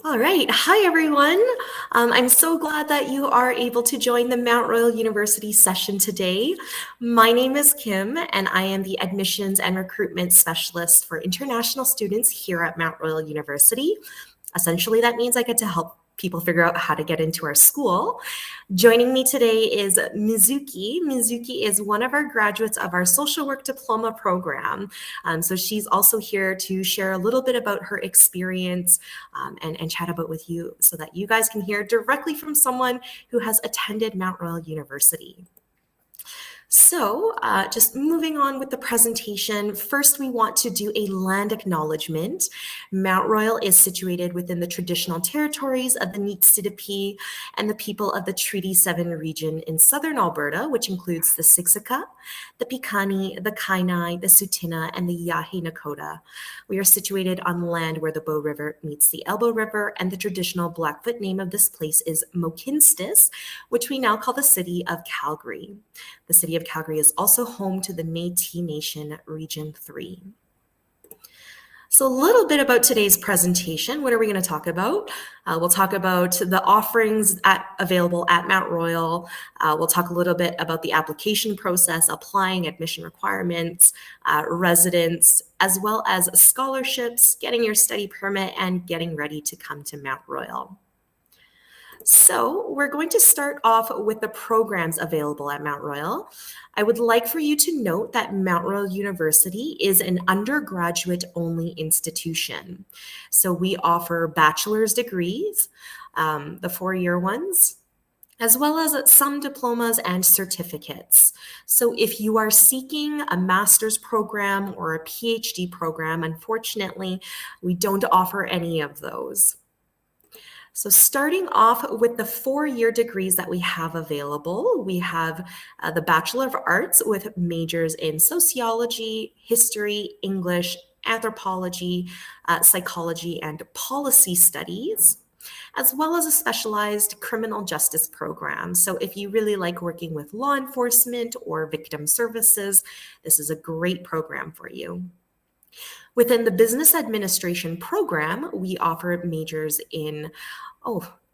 All right. Hi, everyone. I'm so glad that you are able to join the Mount Royal University session today. My name is Kim, and I am the Admissions and Recruitment Specialist for international students here at Mount Royal University. Essentially, that means I get to help people figure out how to get into our school. Joining me today is Mizuki. Mizuki is one of our graduates of our social work diploma program. So she's also here to share a little bit about her experience and chat about with you so that you guys can hear directly from someone who has attended Mount Royal University. So just moving on with the presentation, first we want to do a land acknowledgement. Mount Royal is situated within the traditional territories of the Niitsitapi and the people of the Treaty 7 region in southern Alberta, which includes the Siksika, the Piikani, the Kainai, the Tsuut'ina, and the Yahe Nakota. We are situated on land where the Bow River meets the Elbow River, and the traditional Blackfoot name of this place is Mokinstis, which we now call the city of Calgary. The city of Calgary is also home to the Métis Nation Region 3. So a little bit about today's presentation. What are we going to talk about? We'll talk about the offerings available at Mount Royal. We'll talk a little bit about the application process, applying, admission requirements, residence, as well as scholarships, getting your study permit, and getting ready to come to Mount Royal. So we're going to start off with the programs available at Mount Royal. I would like for you to note that Mount Royal University is an undergraduate-only institution. So we offer bachelor's degrees, the four-year ones, as well as some diplomas and certificates. So if you are seeking a master's program or a PhD program, unfortunately, we don't offer any of those. So starting off with the four-year degrees that we have available, we have the Bachelor of Arts with majors in sociology, history, English, anthropology, psychology, and policy studies, as well as a specialized criminal justice program. So if you really like working with law enforcement or victim services, this is a great program for you. Within the business administration program, we offer majors in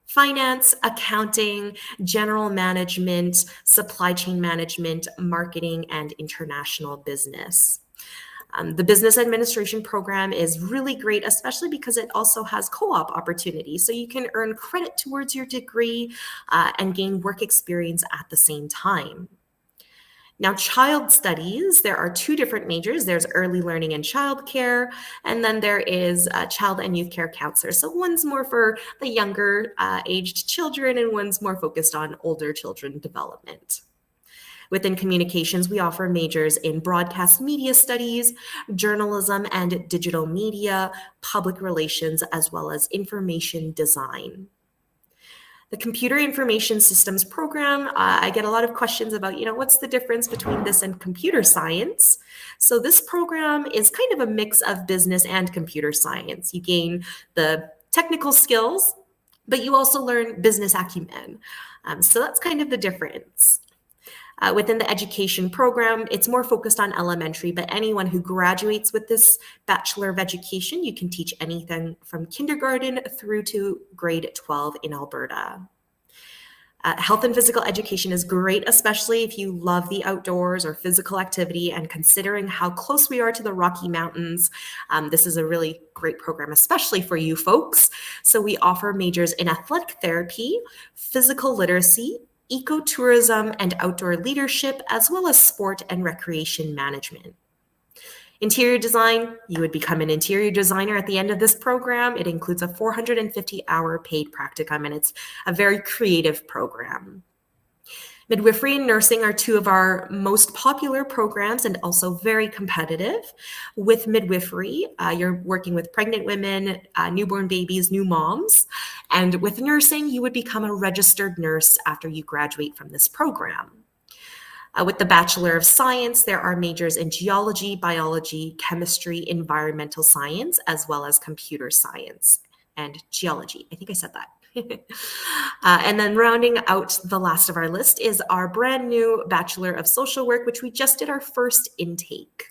finance, accounting, general management, supply chain management, marketing, and international business. The business administration program is really great, especially because it also has co-op opportunities. So you can earn credit towards your degree and gain work experience at the same time. Now, child studies, there are two different majors. There's early learning and childcare, and then there is child and youth care counselor. So one's more for the younger aged children, and one's more focused on older children development. Within communications, we offer majors in broadcast media studies, journalism and digital media, public relations, as well as information design. The Computer Information Systems program, I get a lot of questions about, what's the difference between this and computer science? So this program is kind of a mix of business and computer science. You gain the technical skills, but you also learn business acumen. So that's kind of the difference. Within the education program, it's more focused on elementary, but anyone who graduates with this Bachelor of Education, you can teach anything from kindergarten through to grade 12 in Alberta. Health and physical education is great, especially if you love the outdoors or physical activity, and considering how close we are to the Rocky Mountains, this is a really great program, especially for you folks. So we offer majors in athletic therapy, physical literacy, ecotourism and outdoor leadership, as well as sport and recreation management. Interior design, you would become an interior designer at the end of this program. It includes a 450-hour paid practicum, and it's a very creative program. Midwifery and nursing are two of our most popular programs and also very competitive. With midwifery, you're working with pregnant women, newborn babies, new moms. And with nursing, you would become a registered nurse after you graduate from this program. With the Bachelor of Science, there are majors in geology, biology, chemistry, environmental science, as well as computer science and geology. I think I said that. And then rounding out the last of our list is our brand new Bachelor of Social Work, which we just did our first intake.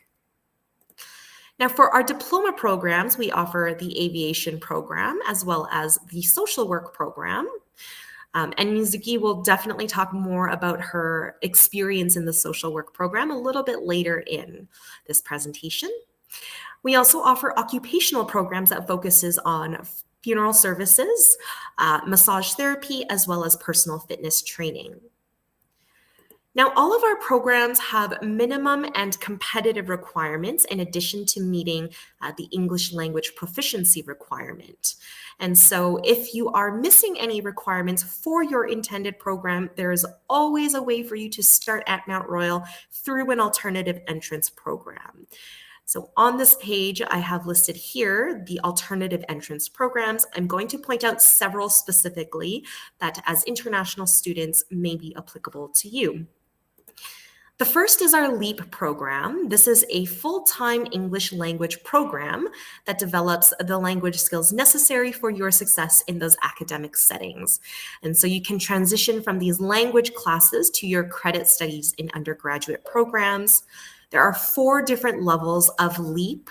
Now, for our diploma programs, we offer the aviation program as well as the social work program. And Mizuki will definitely talk more about her experience in the social work program a little bit later in this presentation. We also offer occupational programs that focuses on funeral services, massage therapy, as well as personal fitness training. Now, all of our programs have minimum and competitive requirements in addition to meeting the English language proficiency requirement. And so if you are missing any requirements for your intended program, there is always a way for you to start at Mount Royal through an alternative entrance program. So on this page, I have listed here the alternative entrance programs. I'm going to point out several specifically that as international students may be applicable to you. The first is our LEAP program. This is a full-time English language program that develops the language skills necessary for your success in those academic settings. And so you can transition from these language classes to your credit studies in undergraduate programs. There are 4 different levels of LEAP,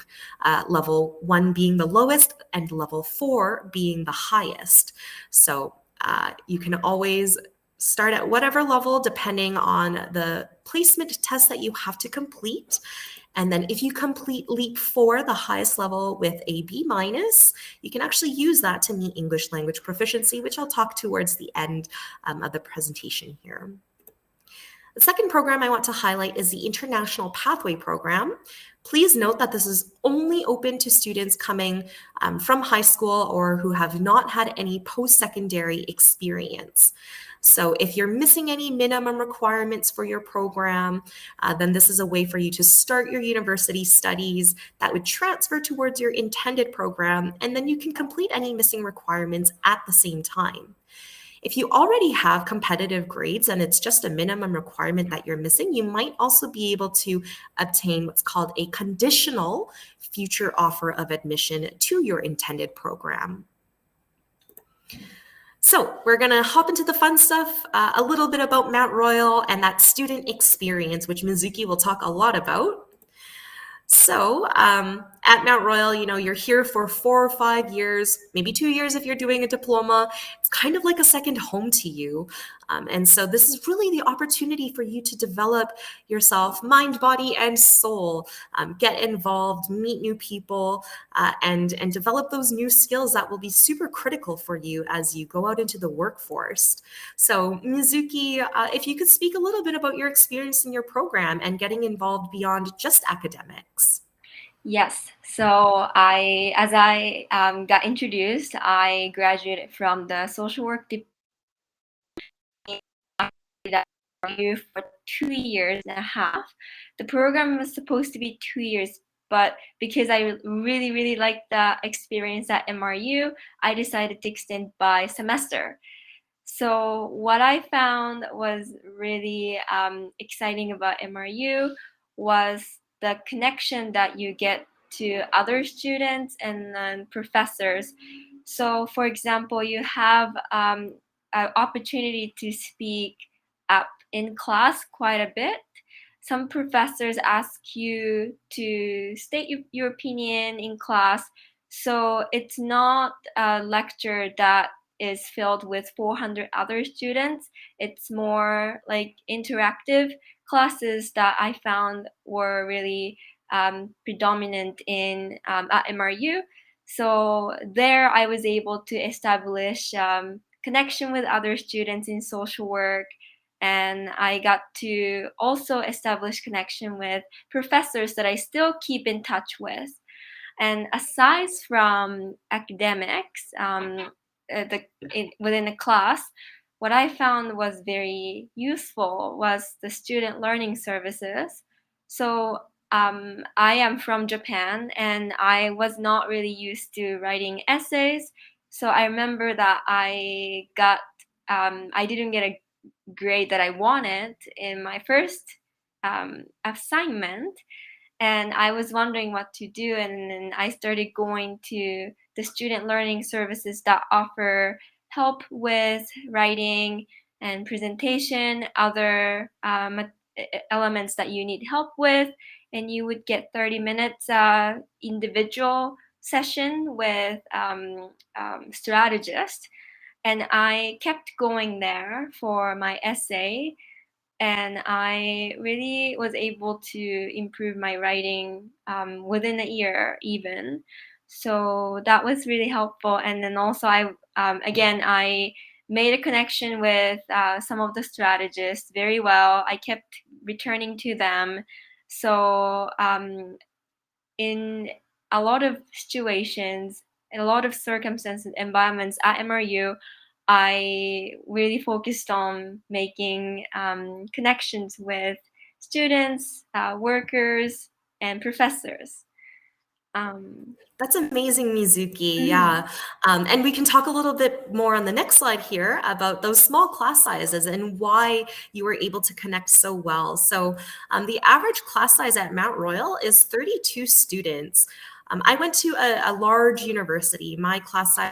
level 1 being the lowest and level 4 being the highest. So you can always start at whatever level depending on the placement test that you have to complete. And then if you complete LEAP 4, the highest level with a B-, you can actually use that to meet English language proficiency, which I'll talk towards the end of the presentation here. The second program I want to highlight is the International Pathway Program. Please note that this is only open to students coming from high school or who have not had any post-secondary experience. So if you're missing any minimum requirements for your program, then this is a way for you to start your university studies that would transfer towards your intended program, and then you can complete any missing requirements at the same time. If you already have competitive grades and it's just a minimum requirement that you're missing, you might also be able to obtain what's called a conditional future offer of admission to your intended program. So we're going to hop into the fun stuff, a little bit about Mount Royal and that student experience, which Mizuki will talk a lot about. So at Mount Royal, you're here for 4 or 5 years, maybe 2 years if you're doing a diploma. It's kind of like a second home to you. And so this is really the opportunity for you to develop yourself, mind, body, and soul, get involved, meet new people, and develop those new skills that will be super critical for you as you go out into the workforce. So Mizuki, if you could speak a little bit about your experience in your program and getting involved beyond just academics. Yes. So as I got introduced, I graduated from the social work department for 2.5 years. The program was supposed to be 2 years, but because I really, really liked the experience at MRU, I decided to extend by semester. So what I found was really exciting about MRU was the connection that you get to other students and then professors. So for example, you have an opportunity to speak up in class quite a bit. Some professors ask you to state your opinion in class. So it's not a lecture that is filled with 400 other students. It's more like interactive classes that I found were really predominant in at MRU. So there I was able to establish connection with other students in social work, and I got to also establish connection with professors that I still keep in touch with. And aside from academics, within the class, what I found was very useful was the student learning services. So I am from Japan, and I was not really used to writing essays. So I remember that I didn't get a grade that I wanted in my first assignment, and I was wondering what to do, and then I started going to the student learning services that offer help with writing and presentation, other elements that you need help with, and you would get 30 minutes individual session with strategist. And I kept going there for my essay, and I really was able to improve my writing within a year even. So that was really helpful. And then also I made a connection with some of the strategists very well. I kept returning to them. So in a lot of situations, in a lot of circumstances, environments at MRU, I really focused on making connections with students, workers, and professors. That's amazing, Mizuki. Mhm. Yeah. And we can talk a little bit more on the next slide here about those small class sizes and why you were able to connect so well. So the average class size at Mount Royal is 32 students. I went to a large university. My class size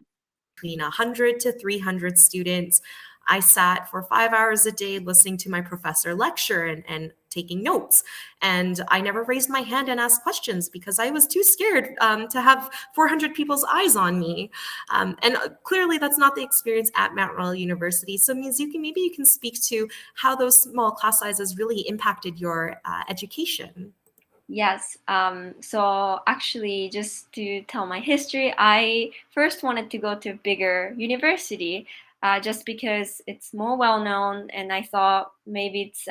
between 100 to 300 students. I sat for 5 hours a day listening to my professor lecture and taking notes. And I never raised my hand and asked questions because I was too scared to have 400 people's eyes on me. And clearly, that's not the experience at Mount Royal University. So, Mizuki, maybe you can speak to how those small class sizes really impacted your education. Yes. So actually, just to tell my history, I first wanted to go to a bigger university, just because it's more well known, and I thought maybe it's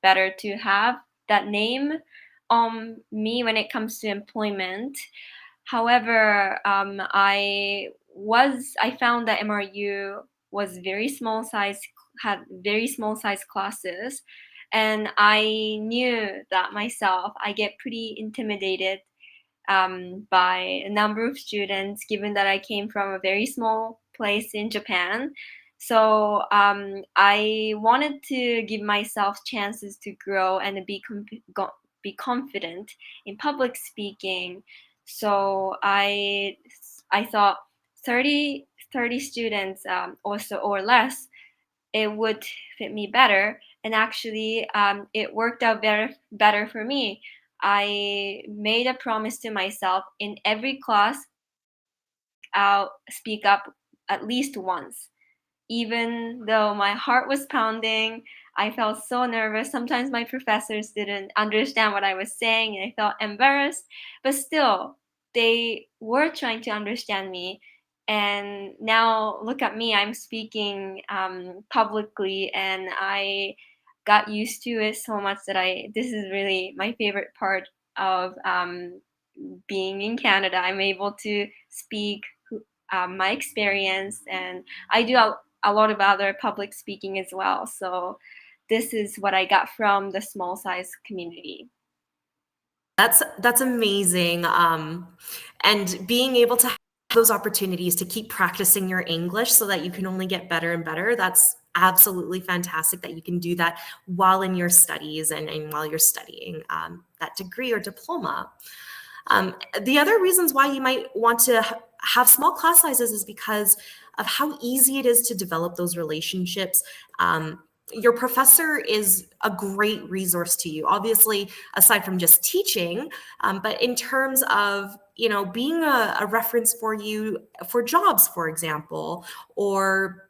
better to have that name on me when it comes to employment. However, I found that MRU was very small size, had very small size classes, and I knew that myself. I get pretty intimidated by a number of students, given that I came from a very small place in Japan. So I wanted to give myself chances to grow and be confident in public speaking. So I thought 30 students or less, it would fit me better. And actually, it worked out better for me. I made a promise to myself in every class, I'll speak up at least once. Even though my heart was pounding, I felt so nervous. Sometimes my professors didn't understand what I was saying, and I felt embarrassed. But still, they were trying to understand me. And now look at me, I'm speaking publicly, and I got used to it so much that this is really my favorite part of being in Canada. I'm able to speak my experience, and I do a lot of other public speaking as well. So this is what I got from the small size community. That's amazing. And being able to have those opportunities to keep practicing your English so that you can only get better and better, that's absolutely fantastic that you can do that while in your studies and while you're studying that degree or diploma. The other reasons why you might want to have small class sizes is because of how easy it is to develop those relationships. Your professor is a great resource to you, obviously, aside from just teaching, but in terms of being a reference for you for jobs, for example, or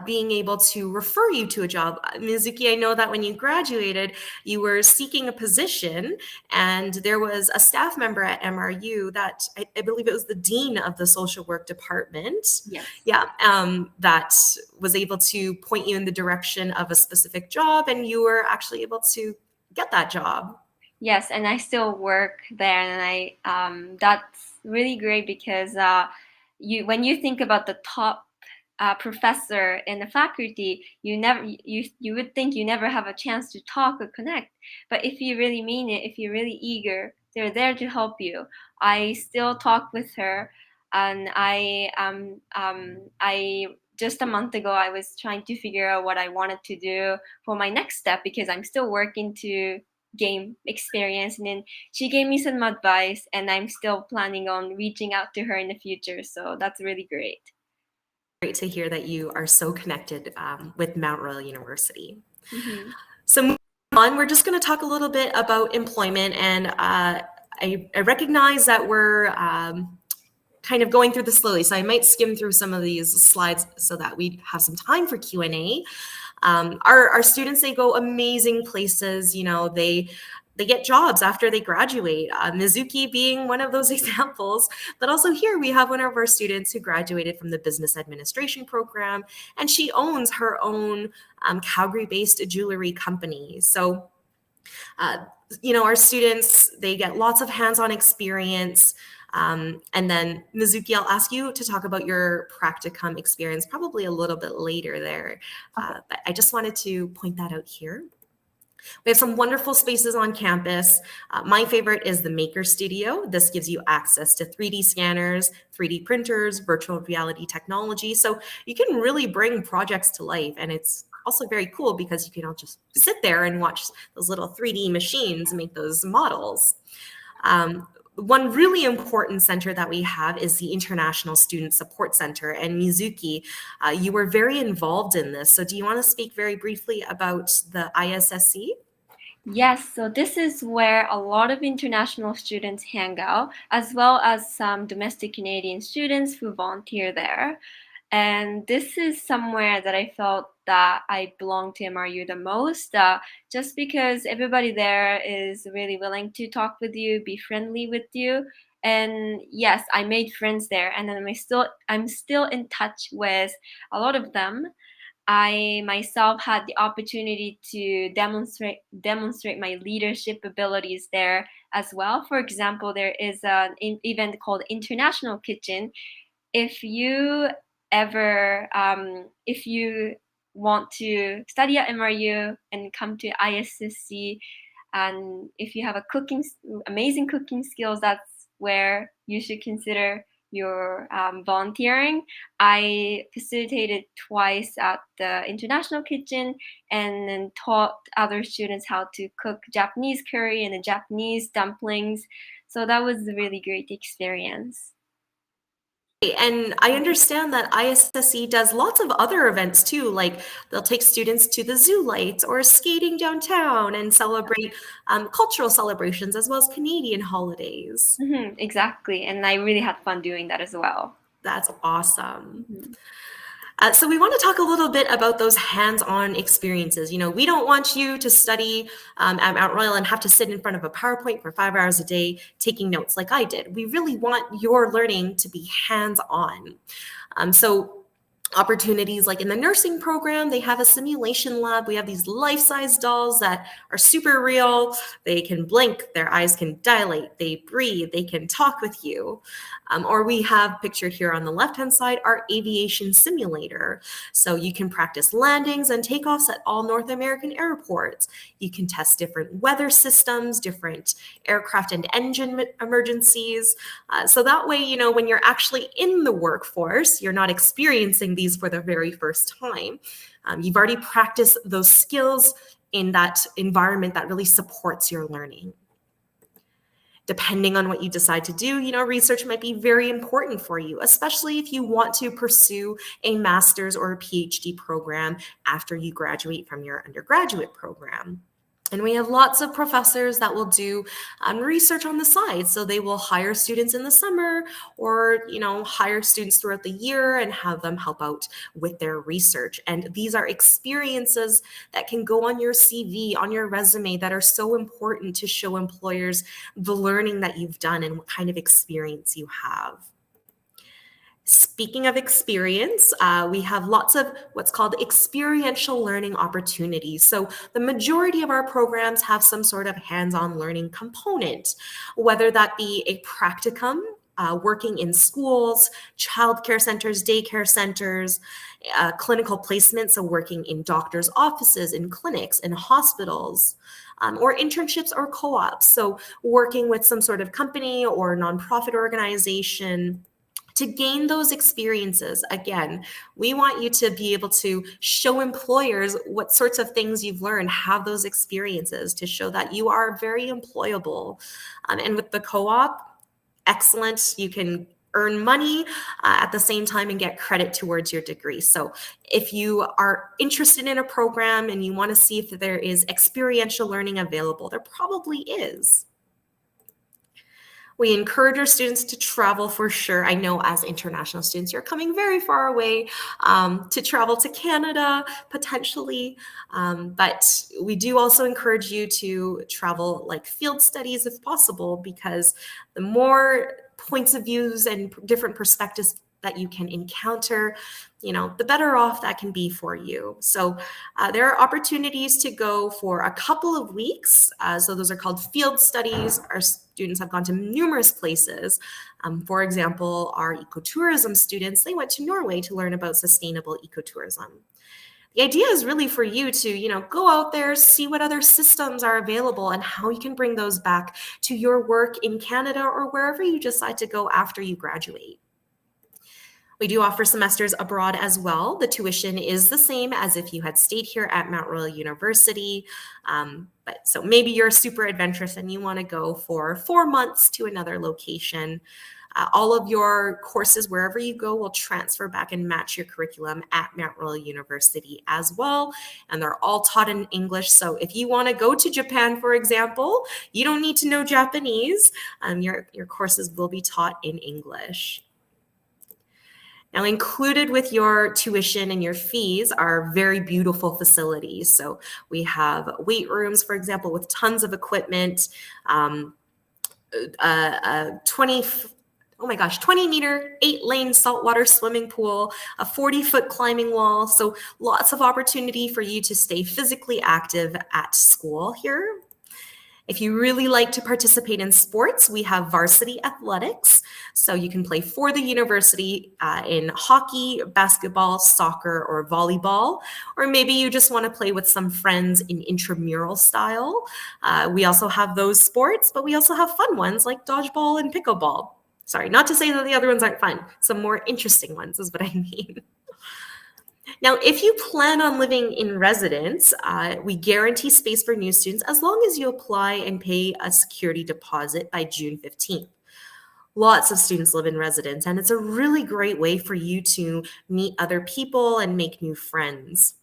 being able to refer you to a job. Mizuki, I know that when you graduated, you were seeking a position, and there was a staff member at MRU that I believe it was the dean of the social work department. Yes. Yeah, that was able to point you in the direction of a specific job, and you were actually able to get that job. Yes, and I still work there, and that's really great because when you think about the top professor in the faculty, you would think you never have a chance to talk or connect. But if you really mean it, if you're really eager, they're there to help you. I still talk with her, and I just a month ago I was trying to figure out what I wanted to do for my next step because I'm still working to gain experience, and then she gave me some advice, and I'm still planning on reaching out to her in the future. So that's really great. Great to hear that you are so connected with Mount Royal University. Mm-hmm. So moving on, we're just going to talk a little bit about employment, and I recognize that we're kind of going through this slowly, so I might skim through some of these slides so that we have some time for Q&A. Our students, they go amazing places. You know, they get jobs after they graduate. Mizuki being one of those examples, but also here we have one of our students who graduated from the business administration program, and she owns her own Calgary-based jewelry company. So, you know, our students, they get lots of hands-on experience. And then Mizuki, I'll ask you to talk about your practicum experience probably a little bit later there. But I just wanted to point that out here. We have some wonderful spaces on campus. My favorite is the Maker Studio. This gives you access to 3D scanners, 3D printers, virtual reality technology. So you can really bring projects to life. And it's also very cool because you can all just sit there and watch those little 3D machines make those models. One really important center that we have is the International Student Support Center. And Mizuki, you were very involved in this. So do you want to speak very briefly about the ISSC? Yes, so this is where a lot of international students hang out, as well as some domestic Canadian students who volunteer there. And this is somewhere that I felt that I belong to MRU the most, just because everybody there is really willing to talk with you, be friendly with you. And yes, I made friends there, and then I'm still in touch with a lot of them. I myself had the opportunity to demonstrate my leadership abilities there as well. For example, there is an event called International Kitchen. If you ever, if you want to study at MRU and come to ISSC, and if you have amazing cooking skills, that's where you should consider your volunteering. I facilitated twice at the International Kitchen and then taught other students how to cook Japanese curry and the Japanese dumplings. So that was a really great experience. And I understand that ISSC does lots of other events too, like they'll take students to the zoo lights or skating downtown and celebrate cultural celebrations as well as Canadian holidays. Exactly. And I really had fun doing that as well. That's awesome. So we want to talk a little bit about those hands-on experiences. You know, we don't want you to study at Mount Royal and have to sit in front of a PowerPoint for 5 hours a day taking notes like I did. We really want your learning to be hands-on. So opportunities like in the nursing program, they have a simulation lab. We have these life-size dolls that are super real. They can blink, their eyes can dilate, they breathe, they can talk with you. Or we have pictured here on the left-hand side, our aviation simulator. So you can practice landings and takeoffs at all North American airports. You can test different weather systems, different aircraft and engine emergencies. So that way, you know, when you're actually in the workforce, you're not experiencing these for the very first time. You've already practiced those skills in that environment that really supports your learning. Depending on what you decide to do, you know, research might be very important for you, especially if you want to pursue a master's or a PhD program after you graduate from your undergraduate program. And we have lots of professors that will do research on the side. So they will hire students in the summer or, you know, hire students throughout the year and have them help out with their research. And these are experiences that can go on your CV, on your resume, that are so important to show employers the learning that you've done and what kind of experience you have. Speaking of experience, we have lots of what's called experiential learning opportunities. So the majority of our programs have some sort of hands-on learning component, whether that be a practicum, working in schools, childcare centers, daycare centers, clinical placement, so working in doctors' offices, in clinics, in hospitals, or internships or co-ops, so working with some sort of company or nonprofit organization. To gain those experiences, again, we want you to be able to show employers what sorts of things you've learned, have those experiences to show that you are very employable. And with the co-op, excellent. You can earn money at the same time and get credit towards your degree. So if you are interested in a program and you want to see if there is experiential learning available, there probably is. We encourage our students to travel for sure. I know as international students, you're coming very far away to travel to Canada, potentially. But we do also encourage you to travel like field studies if possible, because the more points of views and different perspectives that you can encounter, the better off that can be for you. So there are opportunities to go for a couple of weeks. So those are called field studies. Our students have gone to numerous places. For example, our ecotourism students, they went to Norway to learn about sustainable ecotourism. The idea is really for you to, go out there, see what other systems are available and how you can bring those back to your work in Canada or wherever you decide to go after you graduate. We do offer semesters abroad as well. The tuition is the same as if you had stayed here at Mount Royal University. So maybe you're super adventurous and you want to go for 4 months to another location. All of your courses, wherever you go, will transfer back and match your curriculum at Mount Royal University as well. And they're all taught in English. So if you want to go to Japan, for example, you don't need to know Japanese. Your courses will be taught in English. Now, included with your tuition and your fees are very beautiful facilities. So we have weight rooms, for example, with tons of equipment, a 20-meter, 8-lane saltwater swimming pool, a 40-foot climbing wall. So lots of opportunity for you to stay physically active at school here. If you really like to participate in sports, we have varsity athletics. So you can play for the university in hockey, basketball, soccer, or volleyball. Or maybe you just want to play with some friends in intramural style. We also have those sports, but we also have fun ones like dodgeball and pickleball. Sorry, not to say that the other ones aren't fun. Some more interesting ones is what I mean. Now, if you plan on living in residence, we guarantee space for new students as long as you apply and pay a security deposit by June 15th. Lots of students live in residence, and it's a really great way for you to meet other people and make new friends.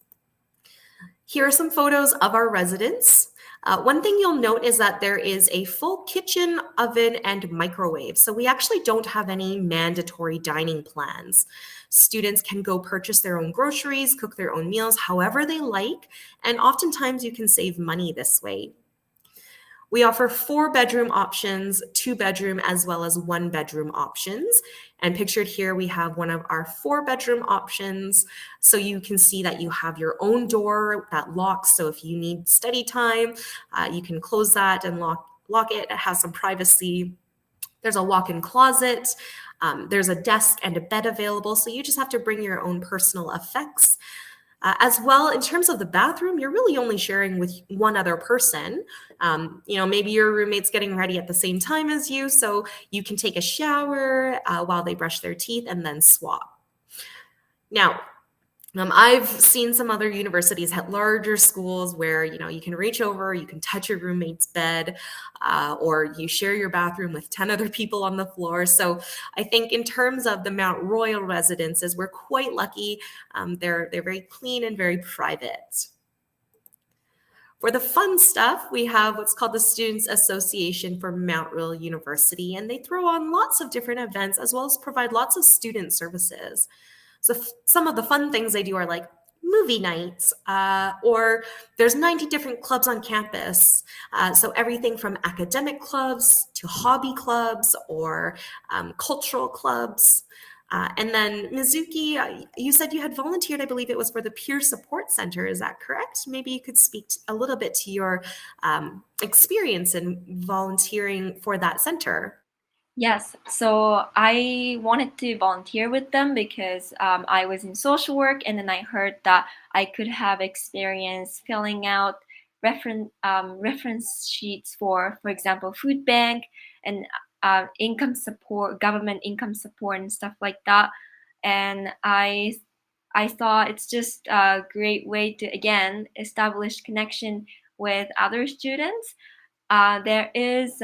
Here are some photos of our residence. One thing you'll note is that there is a full kitchen, oven, and microwave. So we actually don't have any mandatory dining plans. Students can go purchase their own groceries, cook their own meals, however they like, and oftentimes you can save money this way. We offer 4-bedroom options, 2-bedroom, as well as 1-bedroom options. And pictured here, we have one of our 4-bedroom options. So you can see that you have your own door that locks. So if you need study time, you can close that and lock it. It has some privacy. There's a walk-in closet. There's a desk and a bed available. So you just have to bring your own personal effects. As well, in terms of the bathroom, you're really only sharing with one other person. Maybe your roommate's getting ready at the same time as you, so you can take a shower while they brush their teeth and then swap. Now, I've seen some other universities at larger schools where, you can reach over, you can touch your roommate's bed, or you share your bathroom with 10 other people on the floor. So I think in terms of the Mount Royal residences, we're quite lucky. They're very clean and very private. For the fun stuff, we have what's called the Students Association for Mount Royal University, and they throw on lots of different events as well as provide lots of student services. So some of the fun things they do are like movie nights, or there's 90 different clubs on campus. So everything from academic clubs to hobby clubs or cultural clubs. And then Mizuki, you said you had volunteered, I believe it was for the Peer Support Center. Is that correct? Maybe you could speak a little bit to your experience in volunteering for that center. Yes, so I wanted to volunteer with them because I was in social work, and then I heard that I could have experience filling out reference sheets for example, food bank and income support, government income support, and stuff like that. And I thought it's just a great way to again establish connection with other students. There is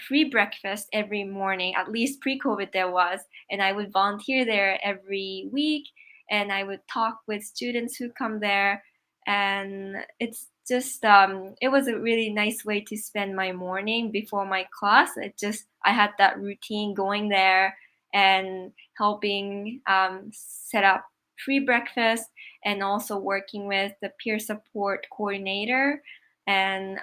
free breakfast every morning. At least pre-COVID there was, and I would volunteer there every week, and I would talk with students who come there, and it's just it was a really nice way to spend my morning before my class. I had that routine going there and helping set up free breakfast, and also working with the peer support coordinator. And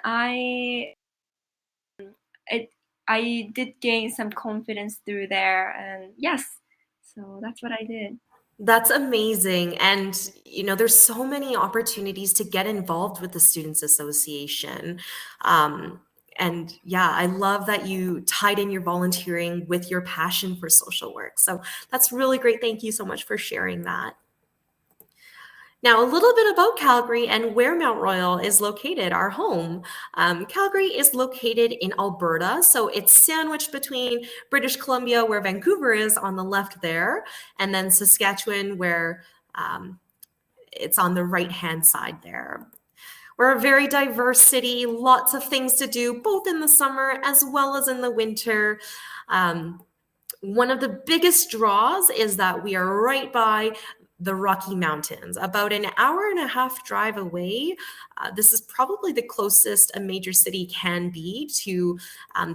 it I did gain some confidence through there, and yes, so that's what I did. That's amazing. And, there's so many opportunities to get involved with the Students Association. And yeah, I love that you tied in your volunteering with your passion for social work. So that's really great. Thank you so much for sharing that. Now, a little bit about Calgary and where Mount Royal is located, our home. Calgary is located in Alberta, so it's sandwiched between British Columbia, where Vancouver is on the left there, and then Saskatchewan, where it's on the right-hand side there. We're a very diverse city, lots of things to do, both in the summer as well as in the winter. One of the biggest draws is that we are right by the Rocky Mountains, about an hour and a half drive away. This is probably the closest a major city can be to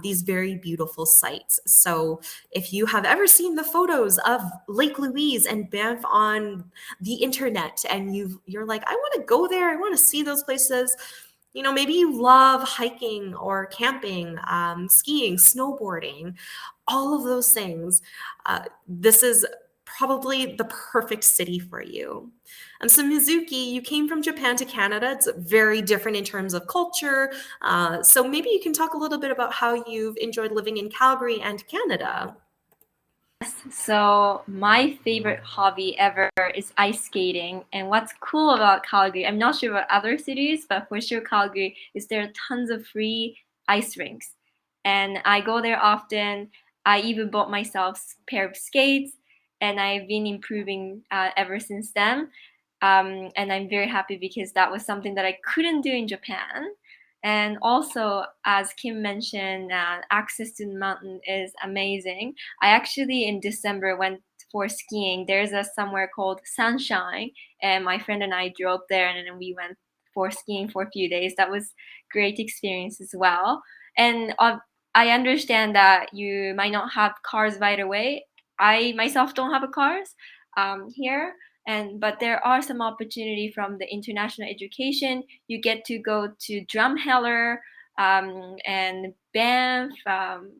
these very beautiful sites. So if you have ever seen the photos of Lake Louise and Banff on the internet, and you're like, I want to go there, I want to see those places, maybe you love hiking or camping, skiing, snowboarding, all of those things. This is probably the perfect city for you. So Mizuki, you came from Japan to Canada. It's very different in terms of culture. So maybe you can talk a little bit about how you've enjoyed living in Calgary and Canada. So my favorite hobby ever is ice skating. And what's cool about Calgary, I'm not sure about other cities, but for sure Calgary, is there are tons of free ice rinks. And I go there often. I even bought myself a pair of skates, and I've been improving ever since then. And I'm very happy because that was something that I couldn't do in Japan. And also, as Kim mentioned, access to the mountain is amazing. I actually in December went for skiing. There's a somewhere called Sunshine, and my friend and I drove there, and then we went for skiing for a few days. That was great experience as well. And I understand that you might not have cars right away. I myself don't have a cars here, but there are some opportunity from the international education. You get to go to Drumheller and Banff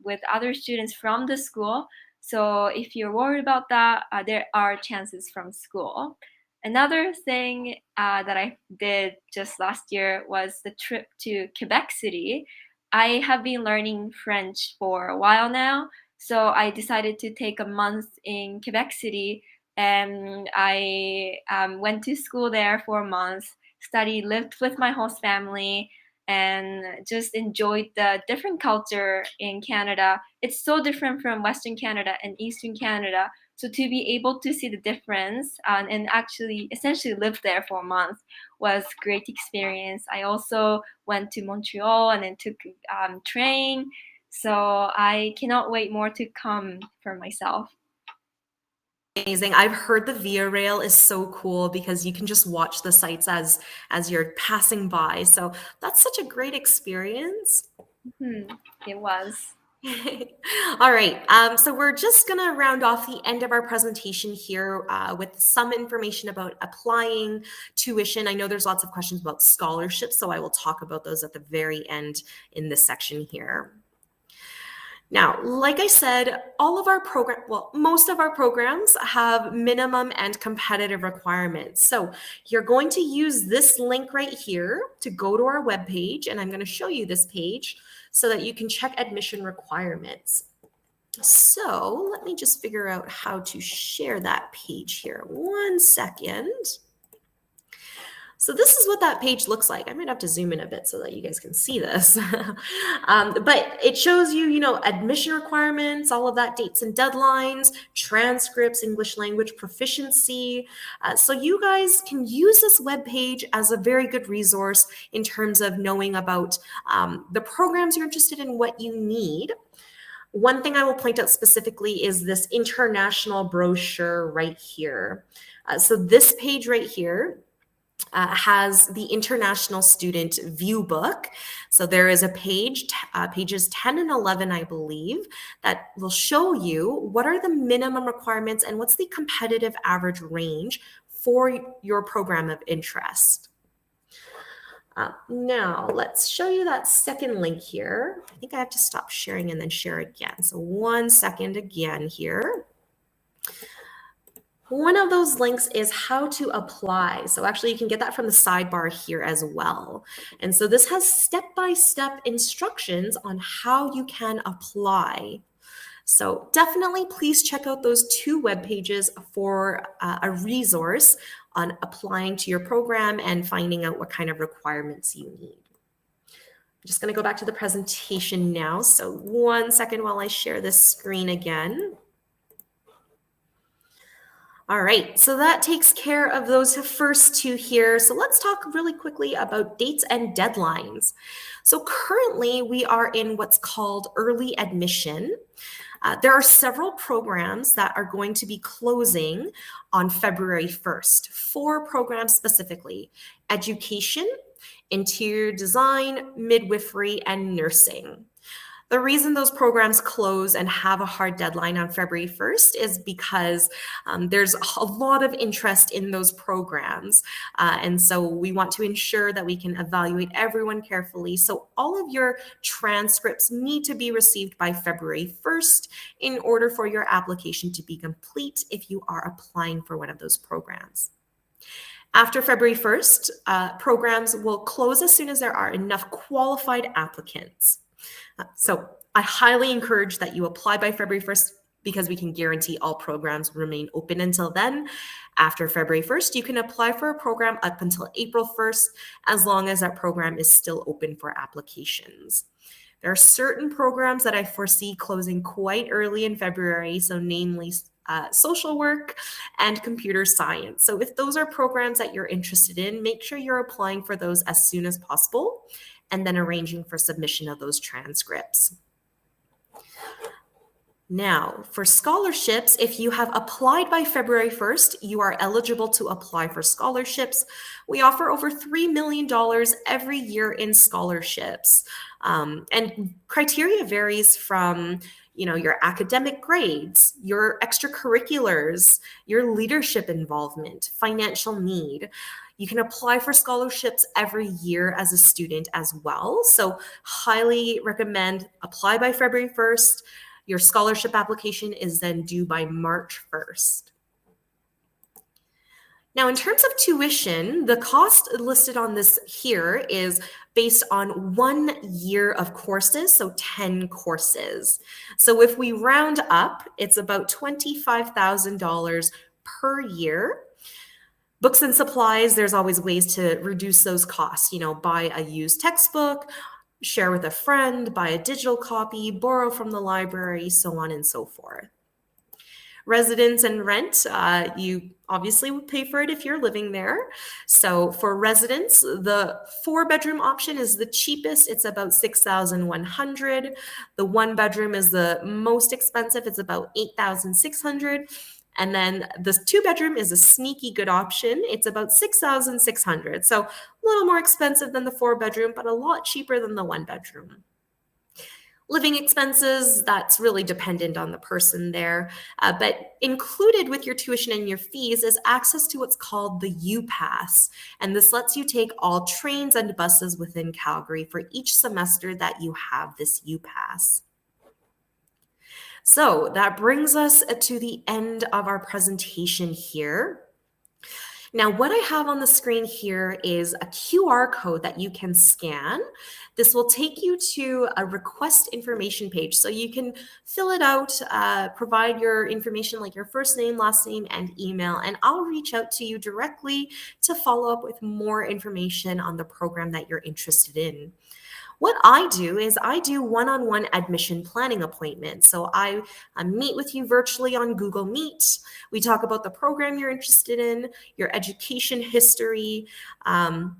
with other students from the school. So if you're worried about that, there are chances from school. Another thing that I did just last year was the trip to Quebec City. I have been learning French for a while now, so I decided to take a month in Quebec City, and I went to school there for a month, studied, lived with my host family, and just enjoyed the different culture in Canada. It's so different from Western Canada and Eastern Canada. So to be able to see the difference and actually essentially live there for a month was great experience. I also went to Montreal and then took train. So I cannot wait more to come for myself. Amazing. I've heard the Via Rail is so cool because you can just watch the sights as you're passing by. So that's such a great experience. It was. All right. So we're just going to round off the end of our presentation here with some information about applying tuition. I know there's lots of questions about scholarships, so I will talk about those at the very end in this section here. Now, like I said, most of our programs have minimum and competitive requirements. So you're going to use this link right here to go to our webpage, and I'm going to show you this page so that you can check admission requirements. So let me just figure out how to share that page here. 1 second. So this is what that page looks like. I might have to zoom in a bit so that you guys can see this. But it shows you, admission requirements, all of that, dates and deadlines, transcripts, English language proficiency. So you guys can use this web page as a very good resource in terms of knowing about the programs you're interested in, what you need. One thing I will point out specifically is this international brochure right here. So this page right here has the International Student View Book. So there is a page, pages 10 and 11, I believe, that will show you what are the minimum requirements and what's the competitive average range for your program of interest. Now, let's show you that second link here. I think I have to stop sharing and then share again. So 1 second again here. One of those links is how to apply. So actually you can get that from the sidebar here as well. And so this has step-by-step instructions on how you can apply. So definitely please check out those two web pages for a resource on applying to your program and finding out what kind of requirements you need. I'm just going to go back to the presentation now. So 1 second while I share this screen again. All right, so that takes care of those first two here. So let's talk really quickly about dates and deadlines. So currently we are in what's called early admission. There are several programs that are going to be closing on February 1st. 4 programs specifically: education, interior design, midwifery, and nursing. The reason those programs close and have a hard deadline on February 1st is because there's a lot of interest in those programs. And so we want to ensure that we can evaluate everyone carefully. So all of your transcripts need to be received by February 1st in order for your application to be complete if you are applying for one of those programs. After February 1st, programs will close as soon as there are enough qualified applicants. So I highly encourage that you apply by February 1st because we can guarantee all programs remain open until then. After February 1st, you can apply for a program up until April 1st, as long as that program is still open for applications. There are certain programs that I foresee closing quite early in February, so namely social work and computer science. So if those are programs that you're interested in, make sure you're applying for those as soon as possible and then arranging for submission of those transcripts. Now, for scholarships, if you have applied by February 1st, you are eligible to apply for scholarships. We offer over $3 million every year in scholarships. And criteria varies from your academic grades, your extracurriculars, your leadership involvement, financial need. You can apply for scholarships every year as a student as well. So highly recommend apply by February 1st. Your scholarship application is then due by March 1st. Now, in terms of tuition, the cost listed on this here is based on 1 year of courses, so 10 courses. So if we round up, it's about $25,000 per year. Books and supplies, there's always ways to reduce those costs. Buy a used textbook, share with a friend, buy a digital copy, borrow from the library, so on and so forth. Residence and rent, you obviously would pay for it if you're living there. So for residents, the 4-bedroom option is the cheapest. It's about $6,100. The 1-bedroom is the most expensive. It's about $8,600. And then the 2-bedroom is a sneaky good option. It's about $6,600. So a little more expensive than the 4-bedroom, but a lot cheaper than the 1-bedroom. Living expenses, that's really dependent on the person there. But included with your tuition and your fees is access to what's called the U-Pass. And this lets you take all trains and buses within Calgary for each semester that you have this U-Pass. So that brings us to the end of our presentation here. Now, what I have on the screen here is a QR code that you can scan. This will take you to a request information page. So you can fill it out, provide your information like your first name, last name, and email, and I'll reach out to you directly to follow up with more information on the program that you're interested in. What I do is I do one-on-one admission planning appointments. So I meet with you virtually on Google Meet. We talk about the program you're interested in, your education history, and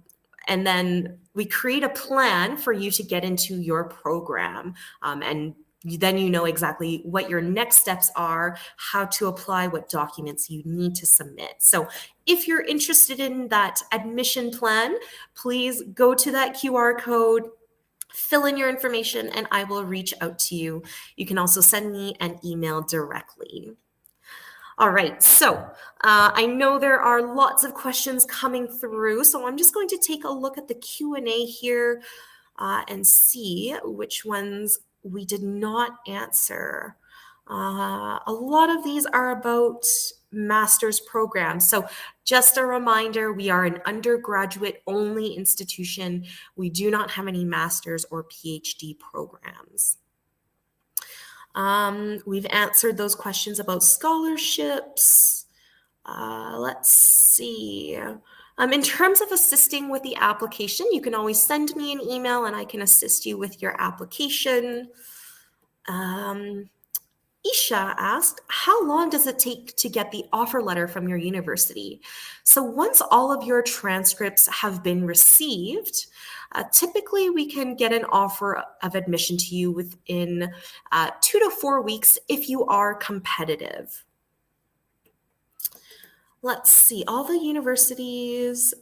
then we create a plan for you to get into your program. And then you know exactly what your next steps are, how to apply, what documents you need to submit. So if you're interested in that admission plan, please go to that QR code, fill in your information, and I will reach out to you. You can also send me an email directly. All right, so I know there are lots of questions coming through, so I'm just going to take a look at the Q&A here and see which ones we did not answer. A lot of these are about master's programs. So just a reminder, we are an undergraduate only institution. We do not have any master's or PhD programs. We've answered those questions about scholarships. Let's see. In terms of assisting with the application, you can always send me an email and I can assist you with your application. Isha asked, how long does it take to get the offer letter from your university? So once all of your transcripts have been received, typically we can get an offer of admission to you within 2 to 4 weeks if you are competitive. Let's see, all the universities,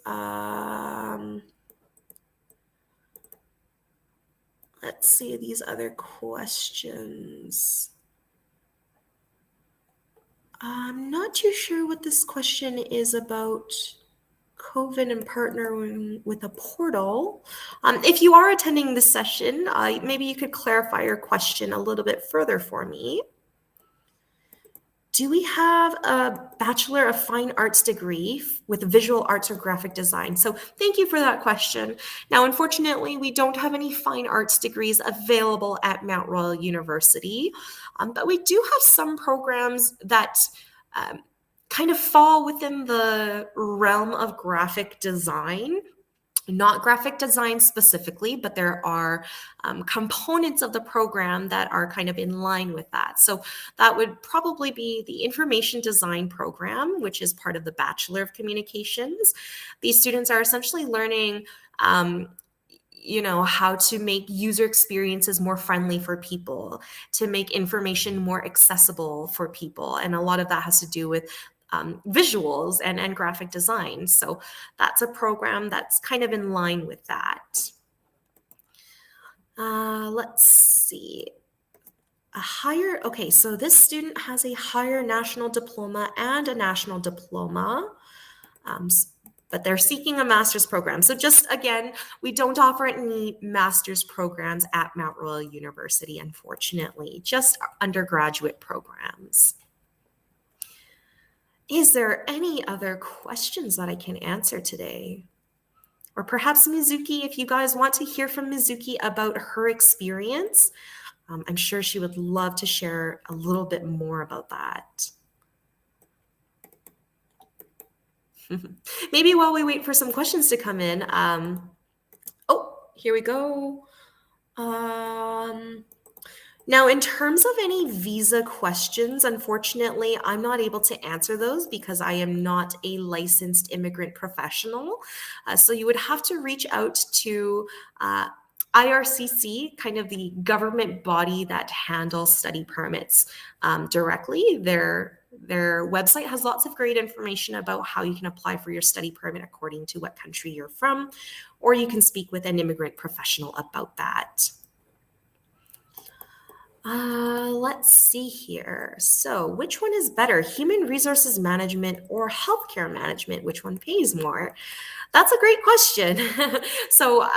let's see these other questions. I'm not too sure what this question is about COVID and partnering with a portal. If you are attending this session, maybe you could clarify your question a little bit further for me. Do we have a Bachelor of Fine Arts degree with visual arts or graphic design? So thank you for that question. Now, unfortunately, we don't have any fine arts degrees available at Mount Royal University, but we do have some programs that kind of fall within the realm of graphic design. Not graphic design specifically, but there are components of the program that are kind of in line with that. So that would probably be the information design program, which is part of the Bachelor of Communications. These students are essentially learning how to make user experiences more friendly for people, to make information more accessible for people. And a lot of that has to do with visuals and graphic design. So that's a program that's kind of in line with that. Let's see. So this student has a higher national diploma and a national diploma, but they're seeking a master's program. So just again, we don't offer any master's programs at Mount Royal University, unfortunately, just undergraduate programs. Is there any other questions that I can answer today? Or perhaps Mizuki, if you guys want to hear from Mizuki about her experience, I'm sure she would love to share a little bit more about that. Maybe while we wait for some questions to come in. Here we go. Now, in terms of any visa questions, unfortunately, I'm not able to answer those because I am not a licensed immigrant professional. So you would have to reach out to IRCC, kind of the government body that handles study permits directly. Their website has lots of great information about how you can apply for your study permit according to what country you're from, or you can speak with an immigrant professional about that. Let's see here. So which one is better, human resources management or healthcare management? Which one pays more? That's a great question. So,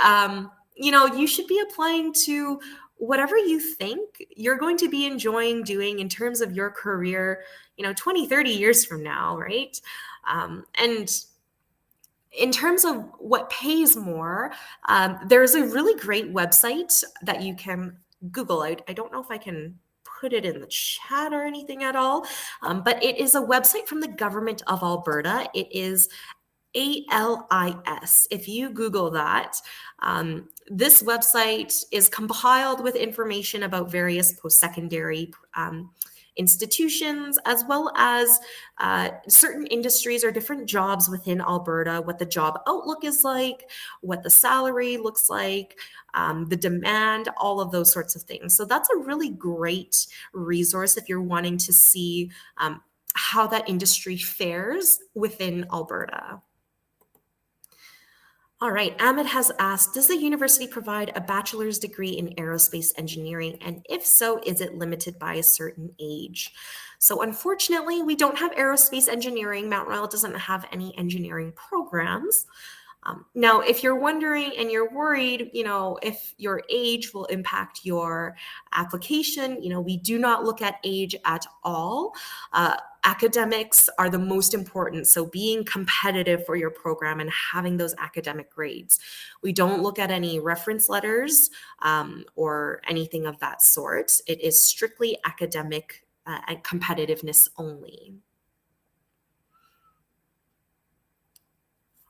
you should be applying to whatever you think you're going to be enjoying doing in terms of your career, 20, 30 years from now, right? And in terms of what pays more, there's a really great website that you can Google. I don't know if I can put it in the chat or anything at all, but it is a website from the government of Alberta. It is ALIS. If you Google that, this website is compiled with information about various post-secondary institutions, as well as certain industries or different jobs within Alberta, what the job outlook is like, what the salary looks like, the demand, all of those sorts of things. So that's a really great resource if you're wanting to see how that industry fares within Alberta. All right, Ahmed has asked, does the university provide a bachelor's degree in aerospace engineering? And if so, is it limited by a certain age? So unfortunately, we don't have aerospace engineering. Mount Royal doesn't have any engineering programs. Now, if you're wondering and you're worried, if your age will impact your application, we do not look at age at all. Academics are the most important. So being competitive for your program and having those academic grades. We don't look at any reference letters or anything of that sort. It is strictly academic and competitiveness only.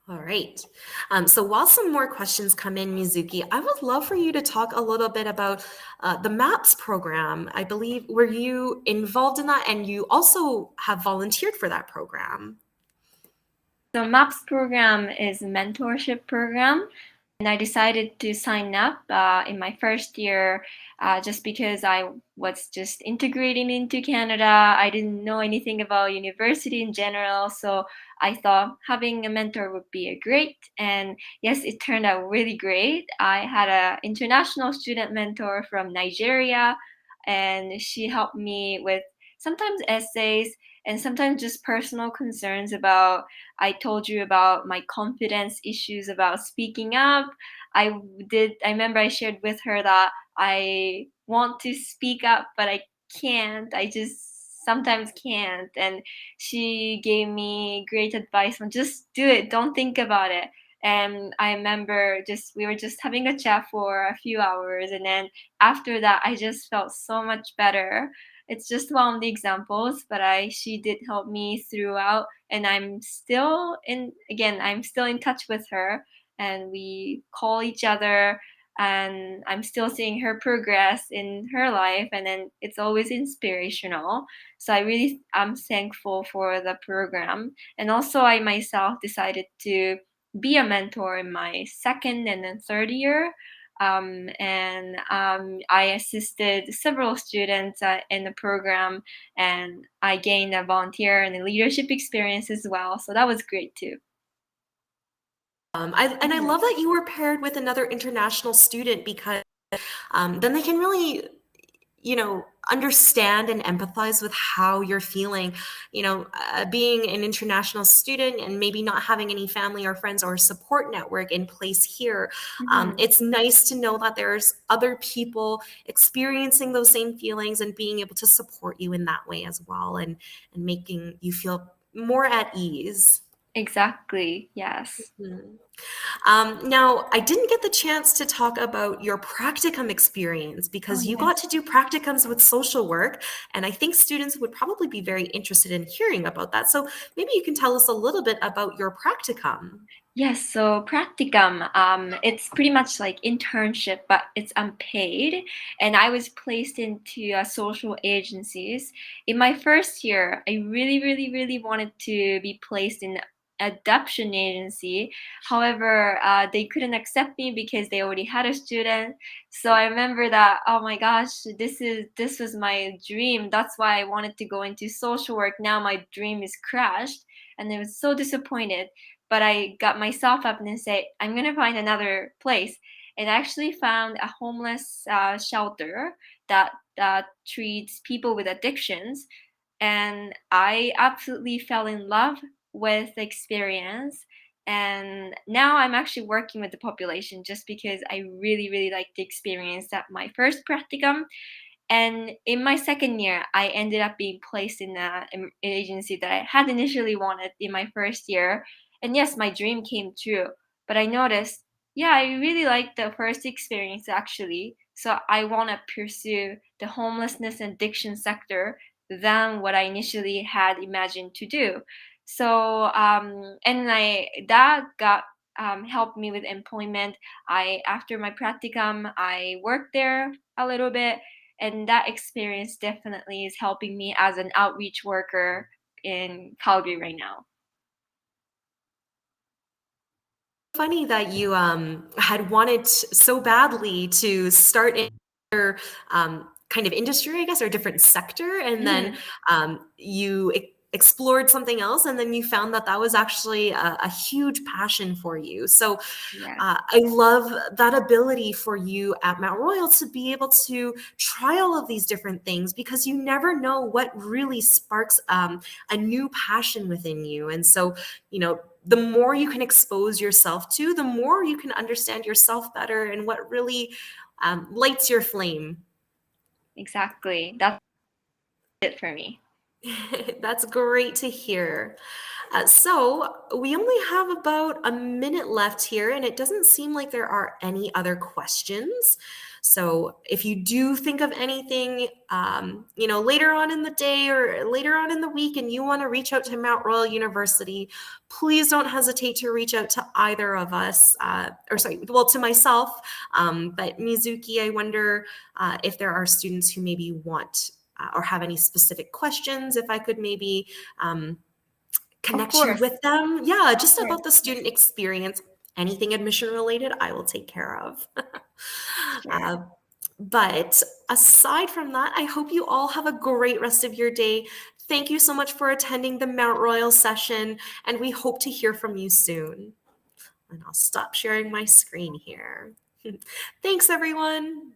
All right. So while some more questions come in, Mizuki, I would love for you to talk a little bit about the MAPS program. I believe, were you involved in that? And you also have volunteered for that program. So MAPS program is a mentorship program. And I decided to sign up in my first year just because I was just integrating into Canada. I didn't know anything about university in general. So I thought having a mentor would be great. And yes, it turned out really great. I had an international student mentor from Nigeria, and she helped me with sometimes essays and sometimes just personal concerns about, I told you about my confidence issues about speaking up. I remember I shared with her that I want to speak up, but I can't. I just sometimes can't. And she gave me great advice on just do it, don't think about it. And I remember we were just having a chat for a few hours. And then after that, I just felt so much better. It's just one of the examples, but she did help me throughout, and I'm still in touch with her, and we call each other, and I'm still seeing her progress in her life, and then it's always inspirational. So I'm thankful for the program. And also I myself decided to be a mentor in my second and then third year. I assisted several students in the program, and I gained a volunteer and a leadership experience as well. So that was great too. I love that you were paired with another international student, because then they can really, understand and empathize with how you're feeling. Being an international student and maybe not having any family or friends or support network in place here, it's nice to know that there's other people experiencing those same feelings and being able to support you in that way as well, and making you feel more at ease. Exactly, yes. Now, I didn't get the chance to talk about your practicum experience, because you got to do practicums with social work, and I think students would probably be very interested in hearing about that. So maybe you can tell us a little bit about your practicum. Yes, so practicum, it's pretty much like internship, but it's unpaid. And I was placed into social agencies. In my first year, I really, really, really wanted to be placed in adoption agency. However, they couldn't accept me because they already had a student. So I remember that, oh my gosh, this was my dream. That's why I wanted to go into social work. Now my dream is crashed, and I was so disappointed. But I got myself up and said, I'm going to find another place. And I actually found a homeless shelter that treats people with addictions. And I absolutely fell in love with the experience. And now I'm actually working with the population just because I really, really like the experience at my first practicum. And in my second year, I ended up being placed in an agency that I had initially wanted in my first year. And yes, my dream came true. But I noticed, yeah, I really like the first experience actually. So I want to pursue the homelessness and addiction sector than what I initially had imagined to do. So and I that got helped me with employment. I after my practicum, I worked there a little bit, and that experience definitely is helping me as an outreach worker in Calgary right now. Funny that you had wanted so badly to start in your kind of industry, I guess, or a different sector, and then Mhm. you explored something else, and then you found that that was actually a huge passion for you. So Yeah, I love that ability for you at Mount Royal to be able to try all of these different things, because you never know what really sparks a new passion within you. And so, the more you can expose yourself to, the more you can understand yourself better and what really lights your flame. exactly. That's it for me. That's great to hear. So we only have about a minute left here, and it doesn't seem like there are any other questions. So if you do think of anything, later on in the day or later on in the week, and you want to reach out to Mount Royal University, please don't hesitate to reach out to either of us, to myself. But Mizuki, I wonder if there are students who maybe want or have any specific questions, if I could maybe Of connect you course, with them. Yeah, of just course. about the student experience. Anything admission related, I will take care of. Sure. uh, but aside from that, I hope you all have a great rest of your day. Thank you so much for attending the Mount Royal session, and we hope to hear from you soon. And I'll stop sharing my screen here. Thanks, everyone.